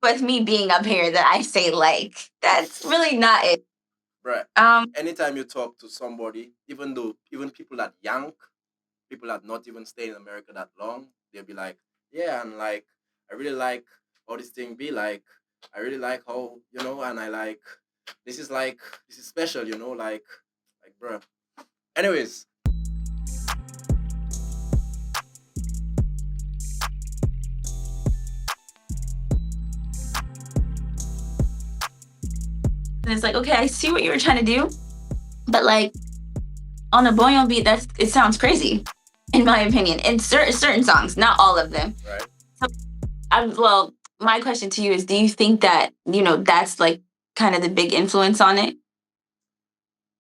with me being up here that I say like. That's really not it. Right. Um, Anytime you talk to somebody, even though even people that young, people that not even stay in America that long, they'll be like, yeah, and like I really like how this thing be like. I really like how and I like this is like this is special, like bruh. Anyways, and it's like, okay, I see what you were trying to do, but like on a Boyon beat, it sounds crazy, in my opinion. In certain songs, not all of them. right? So, well, my question to you is: do you think that that's like kind of the big influence on it?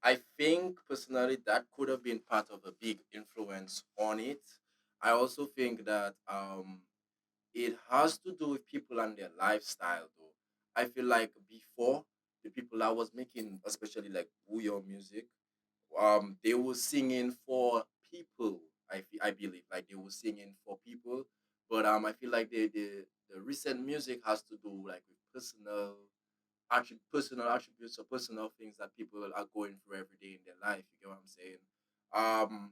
I think personally that could have been part of a big influence on it. I also think that it has to do with people and their lifestyle though. I feel like before the people that was making especially like bouyon music, they were singing for people. I believe like they were singing for people, but I feel like the recent music has to do like with personal attributes or personal things that people are going through every day in their life. You get what I'm saying?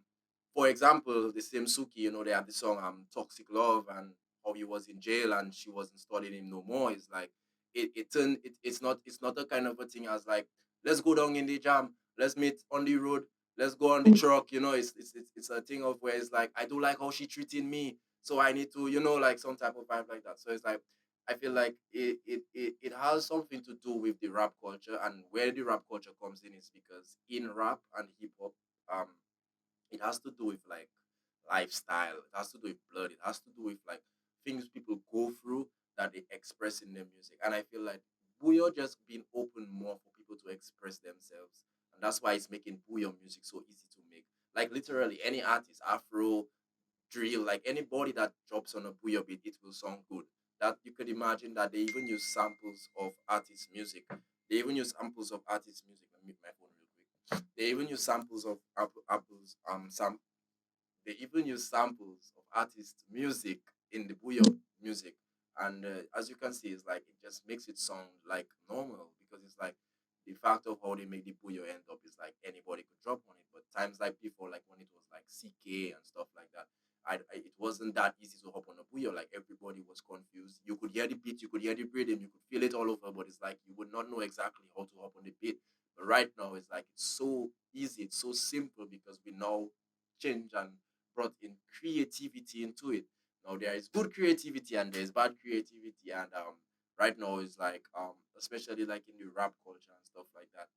For example, the same Suki, they have the song Toxic Love and how he was in jail and she wasn't studying him no more. It's like it's not a kind of a thing as like let's go down in the jam, let's meet on the road, let's go on the truck. It's a thing of where it's like I do like how she treating me, so I need to like some type of vibe like that. So it's like I feel like it has something to do with the rap culture, and where the rap culture comes in is because in rap and hip hop, um, it has to do with like lifestyle. It has to do with blood. It has to do with like things people go through that they express in their music. And I feel like Booyah just being open more for people to express themselves, and that's why it's making Booyah music so easy to make. Like literally any artist, Afro, drill, like anybody that drops on a booyah beat, it will sound good. That you could imagine that they even use samples of artists' music. They even use samples of artists' music. Let me mute my phone real quick. They even use samples of apples they even use samples of artists' music in the booyah music. And as you can see, it's like it just makes it sound like normal because it's like the fact of how they make the booyah end up is like anybody could drop on it. But times like before, like when it was like CK and stuff like that, it wasn't that easy to hop on a booyah. Like everybody was confused. You could hear the beat, you could hear the rhythm, you could feel it all over, but it's like you would not know exactly how to hop on the beat. But right now, it's like it's so easy, it's so simple because we now change and brought in creativity into it. Now there is good creativity and there's bad creativity, and right now it's like especially like in the rap culture and stuff like that.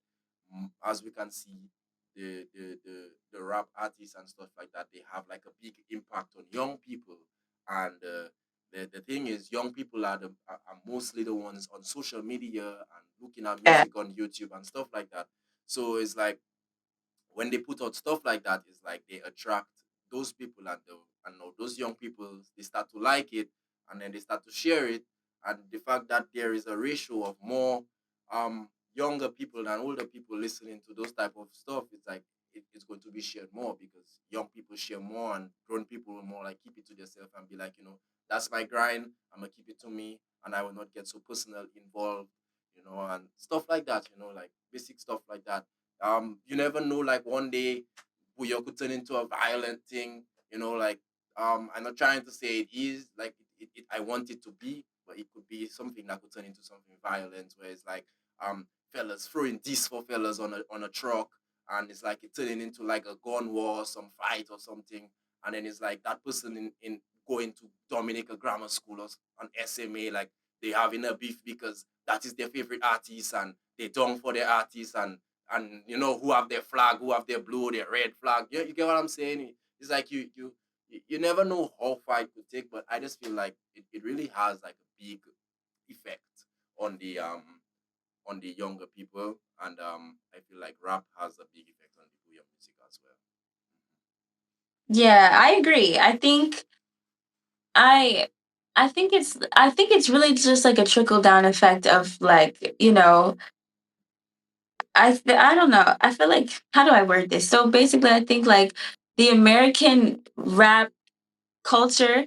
As we can see, the rap artists and stuff like that, they have like a big impact on young people, and the thing is, young people are mostly the ones on social media and looking at Yeah. music on YouTube and stuff like that. So it's like when they put out stuff like that, it's like they attract those people, and now those young people, they start to like it, and then they start to share it. And the fact that there is a ratio of more younger people than older people listening to those type of stuff, it's like it's going to be shared more because young people share more and grown people will more like keep it to themselves and be like, that's my grind, I'm gonna keep it to me, and I will not get so personal involved, and stuff like that, like basic stuff like that. You never know, like one day Puyo could turn into a violent thing, like I'm not trying to say it is like I want it to be, but it could be something that could turn into something violent where it's like fellas throwing this for fellas on a truck, and it's like it turning into like a gun war, some fight or something, and then it's like that person in going to Dominica grammar school or an SMA, like they having a beef because that is their favorite artist and they down for their artist, and who have their flag, who have their blue, their red flag. You get what I'm saying? It's like you never know how far it could take, but I just feel like it really has like a big effect on the younger people, and I feel like rap has a big effect on the Booyah music as well. Yeah, I agree. I I think it's really just like a trickle down effect of like, I don't know. I feel like, how do I word this? So basically I think like the American rap culture,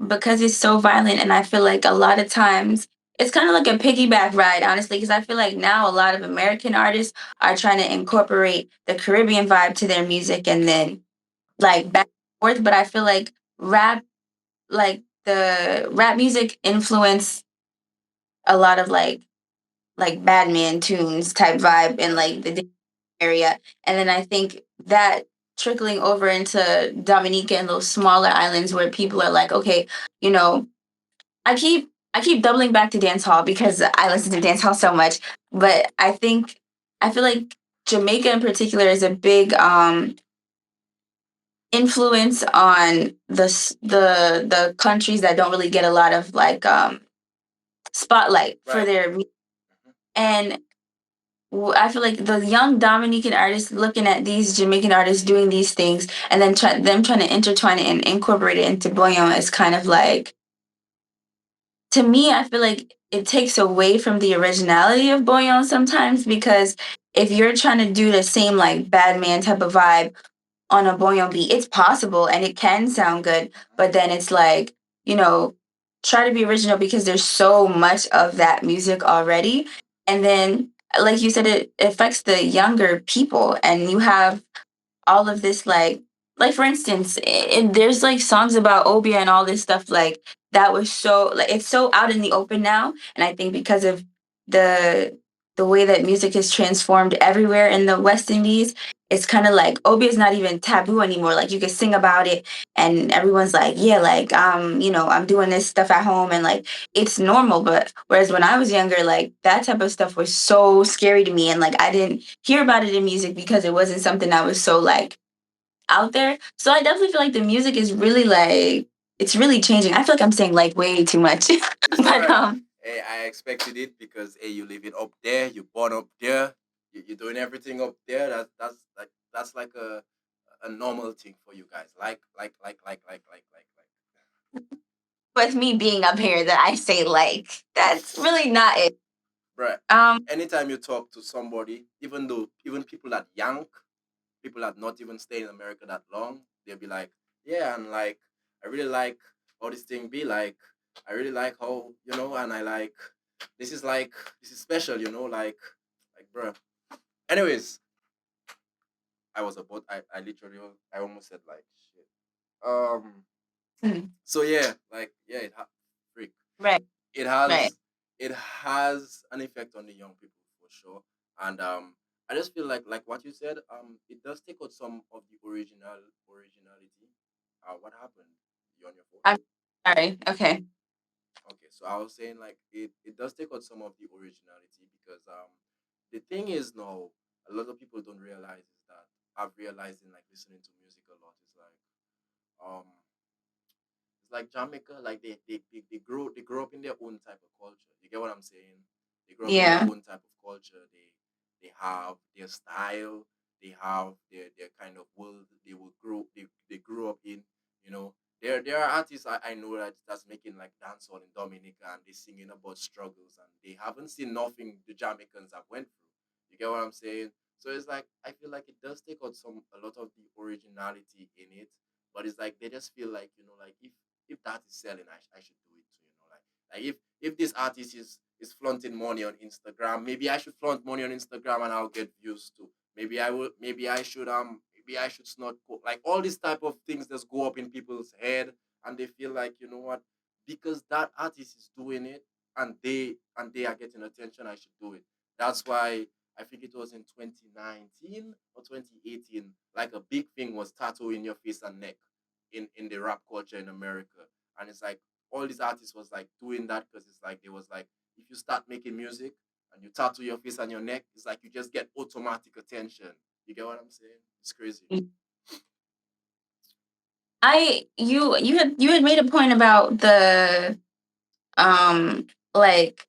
because it's so violent, and I feel like a lot of times it's kind of like a piggyback ride, honestly, because I feel like now a lot of American artists are trying to incorporate the Caribbean vibe to their music and then like back and forth. But I feel rap, like the rap music influence a lot of like Batman tunes type vibe in Right. like the area. And then I think that trickling over into Dominica and those smaller islands where people are like, okay, you know, I keep doubling back to dance hall because I listen to dance hall so much. But I feel like Jamaica in particular is a big influence on the countries that don't really get a lot of like spotlight for Right. their Mhm. and I feel like the young Dominican artists looking at these Jamaican artists doing these things and then them trying to intertwine it and incorporate it into bouillon is kind of like, to me, I feel like it takes away from the originality of bouillon sometimes because if you're trying to do the same like bad man type of vibe on a bouillon beat, it's possible and it can sound good, Mhm. but then it's like, you know, try to be original because there's so much of that music already. And then, like you said, it affects the younger people, and you have all of this like for instance there's like songs about obia and all this stuff like that was so like it's so out in the open now, and I think because of the the way that music is transformed everywhere in the West Indies, it's kind of like obia is not even taboo anymore. Like you can sing about it and everyone's like, yeah, like you know, I'm doing this stuff at home and like it's normal. But whereas when I was younger, like that type of stuff was so scary to me, and like I didn't hear about it in music because it wasn't something that was so like out there. So I definitely feel like the music is really like it's really changing. I feel like I'm saying like way too much. It's all but right. Hey, I expected it because hey, you live it up there, you born up there, you're doing everything up there. That's like a normal thing for you guys. with me being up here that I say like that's really not it. Right. Um Anytime you talk to somebody, even though even people that young, people that not even stay in America that long, they'll be like, yeah, and like I really like how this thing be like. I really like how and I like this is like this is special, like bruh. Anyways, I literally I almost said like shit. Um. mm, So yeah, like yeah, freak. right, It right. has an effect on the young people for sure, and I just feel like what you said, it does take out some of the originality. What happened? You on your phone? I'm sorry. Okay. Okay, so I was saying like it does take out some of the originality because the thing is now a lot of people don't realize is that I've realized in like listening to music a lot is like um it's like Jamaica, like they grow up in their own type of culture. You get what I'm saying? They grow up in their Yeah. own type of culture. They have their style. They have their kind of world they grew up in. You know, there are artists I know that's making like dancehall in Dominica and they singing about struggles and they haven't seen nothing the Jamaicans have went through. You get what I'm saying? So it's like I feel like it does take out a lot of the originality in it, but it's like they just feel like like if that is selling, I should do it too. Like if this artist is flaunting money on Instagram, maybe I should flaunt money on Instagram and I'll get views too. Maybe I should not go like all these type of things just go up in people's head and they feel like because that artist is doing it and they are getting attention, I should do it. That's why I think it was in 2019 or 2018, like a big thing was tattooing your face and neck in the rap culture in America. And it's like all these artists was like doing that because it's like they was like if you start making music and you tattoo your face and your neck, it's like you just get automatic attention. You get what I'm saying? It's crazy. You had made a point about the like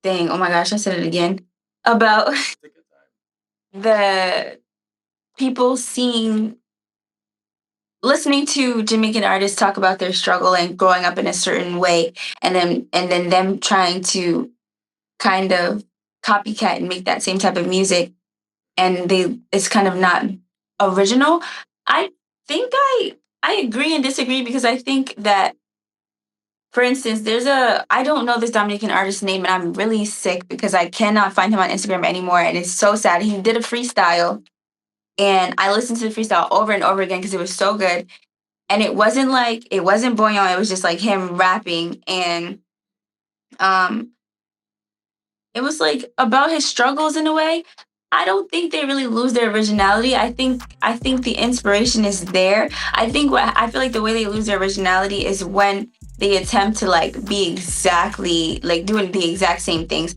dang, oh my gosh, I said it again. About Take your time. the people seeing listening to Jamaican artists talk about their struggle and growing up in a certain way, and then them trying to kind of copycat and make that same type of music, and they it's kind of not original. I think I agree and disagree because I think that For instance, I don't know this Dominican artist's name, and I'm really sick because I cannot find him on Instagram anymore, and it's so sad. He did a freestyle, and I listened to the freestyle over and over again because it was so good. And it wasn't Boyan, it was just like him rapping, and um it was like about his struggles in a way. I don't think they really lose their originality. I think the inspiration is there. I feel like the way they lose their originality is when they attempt to like be exactly like doing the exact same things.